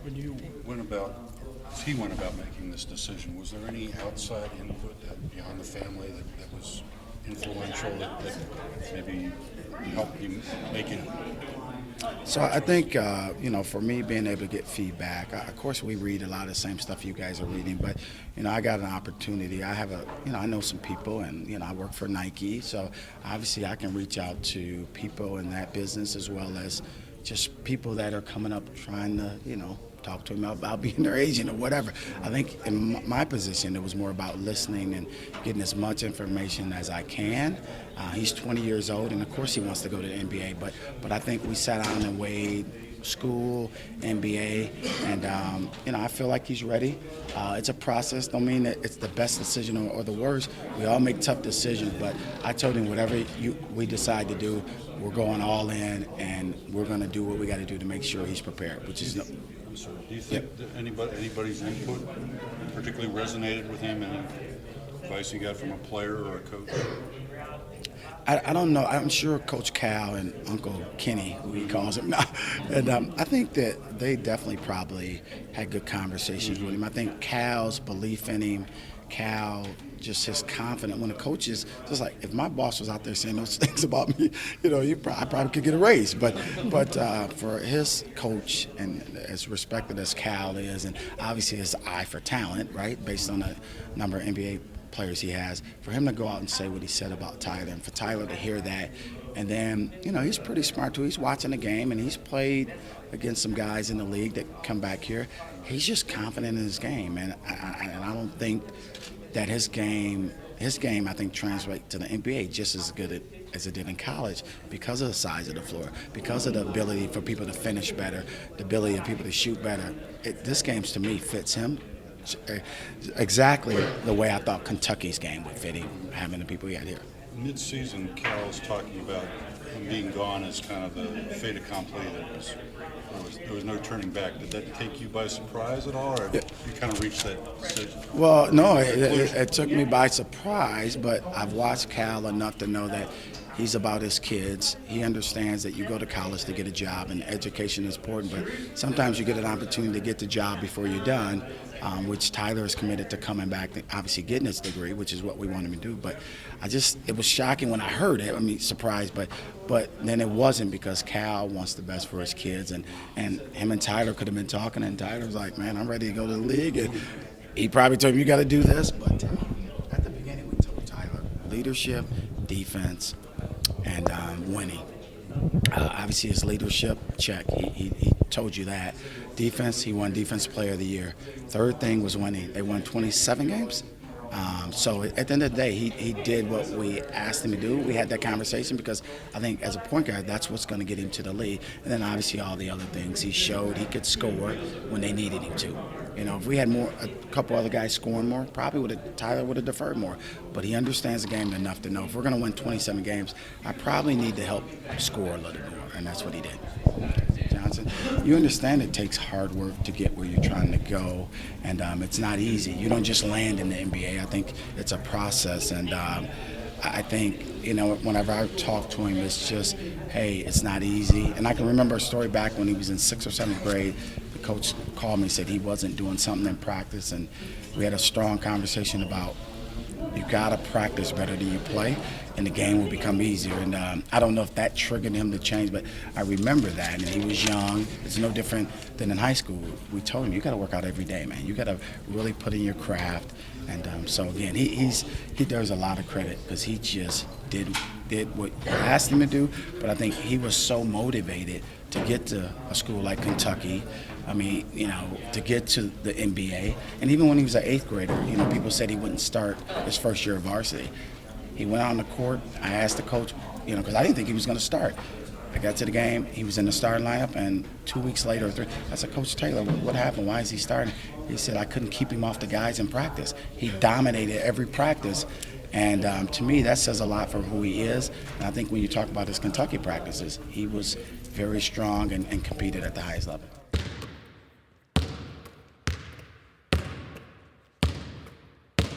When you went about, as he went about making this decision, was there any outside input beyond the family that was influential that maybe helped you make it? So I think, for me, being able to get feedback, of course we read a lot of the same stuff you guys are reading, but, I got an opportunity. I know some people and, I work for Nike, so obviously I can reach out to people in that business as well as just people that are coming up trying to, talk to them about being their agent or whatever. I think in my position, it was more about listening and getting as much information as I can. He's 20 years old, and of course he wants to go to the NBA, but I think we sat down and weighed school, NBA, and, I feel like he's ready. It's a process. Don't mean that it's the best decision or the worst. We all make tough decisions, but I told him whatever we decide to do, we're going all in, and we're going to do what we got to do to make sure he's prepared, which is I'm sorry. Do you think that anybody's input particularly resonated with him, and advice he got from a player or a coach? I don't know. I'm sure Coach Cal and Uncle Kenny, who he calls him now, and I think that they definitely probably had good conversations with him. I think Cal's belief in him, Cal just his confidence. When a coach is just like, if my boss was out there saying those things about me, I probably could get a raise. But for his coach, and as respected as Cal is, and obviously his eye for talent, right, based on the number of NBA players he has, for him to go out and say what he said about Tyler, and for Tyler to hear that, and then he's pretty smart too. He's watching the game, and he's played against some guys in the league that come back here. He's just confident in his game, and I don't think that his game I think translates to the NBA just as good as it did in college because of the size of the floor, because of the ability for people to finish better, the ability of people to shoot better. This game to me fits him exactly the way I thought Kentucky's game would fit him, having the people he had here. Mid-season, Cal's talking about him being gone as kind of the fait accompli. There was no turning back. Did that take you by surprise at all, or you kind of reached that decision? Well, no, it took me by surprise, but I've watched Cal enough to know that he's about his kids. He understands that you go to college to get a job, and education is important, but sometimes you get an opportunity to get the job before you're done, which Tyler is committed to coming back, obviously getting his degree, which is what we want him to do. But it was shocking when I heard it. I mean, surprised, but then it wasn't, because Cal wants the best for his kids, and him and Tyler could have been talking, and Tyler was like, man, I'm ready to go to the league, and he probably told him, you got to do this. But at the beginning, we told Tyler, leadership, defense, and winning. Obviously, his leadership, check. He told you that. Defense, he won Defensive Player of the Year. Third thing was winning. They won 27 games. So at the end of the day, he did what we asked him to do. We had that conversation because I think as a point guard, that's what's going to get him to the league. And then obviously all the other things. He showed he could score when they needed him to. If we had a couple other guys scoring more, Tyler would have deferred more. But he understands the game enough to know if we're going to win 27 games, I probably need to help score a little more, and that's what he did. Johnson, you understand it takes hard work to get where you're trying to go, and it's not easy. You don't just land in the NBA. I think it's a process, and I think, whenever I talk to him, it's just, hey, it's not easy. And I can remember a story back when he was in 6th or 7th grade. The coach called me and said he wasn't doing something in practice, and we had a strong conversation about you got to practice better than you play, and the game will become easier. And I don't know if that triggered him to change, but I remember that. And he was young. It's no different than in high school. We told him, you got to work out every day, man. You got to really put in your craft. And so, again, he deserves a lot of credit because he just did what I asked him to do. But I think he was so motivated to get to a school like Kentucky. I mean, to get to the NBA. And even when he was an 8th grader, people said he wouldn't start his first year of varsity. He went out on the court. I asked the coach, because I didn't think he was going to start. I got to the game. He was in the starting lineup, and 2 weeks later, I said, Coach Taylor, what happened? Why is he starting? He said, I couldn't keep him off the guys in practice. He dominated every practice. And to me, that says a lot for who he is. And I think when you talk about his Kentucky practices, he was very strong and competed at the highest level.